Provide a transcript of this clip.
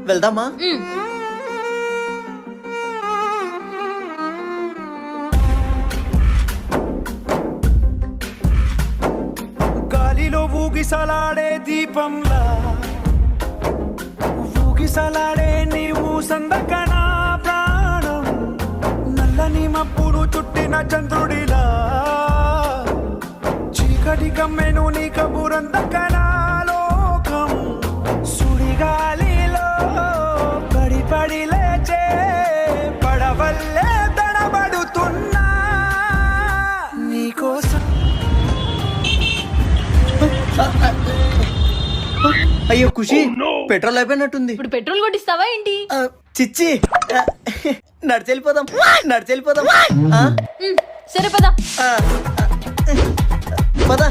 వెళ్దామా? గాలిలో ఊగిసలాడే దీపంలా ఊగిసలాడే నీవు సందకనా ప్రాణం నల్లని మబ్బును చుట్టిన చంద్రుడిలా చీకటి కమ్మెను నీ కబురందకనా లోకం సుడిగాలిలో పడి పడి లేచే పడవల్లే తడబడుతున్నా నీకోసం. అయ్యో ఖుషి, పెట్రోల్ అయిపోయినట్టుంది. ఇప్పుడు పెట్రోల్ కొట్టిస్తావా ఏంటి? చిచ్చి, నడిచెళ్ళిపోదాం. సరే పద. పద.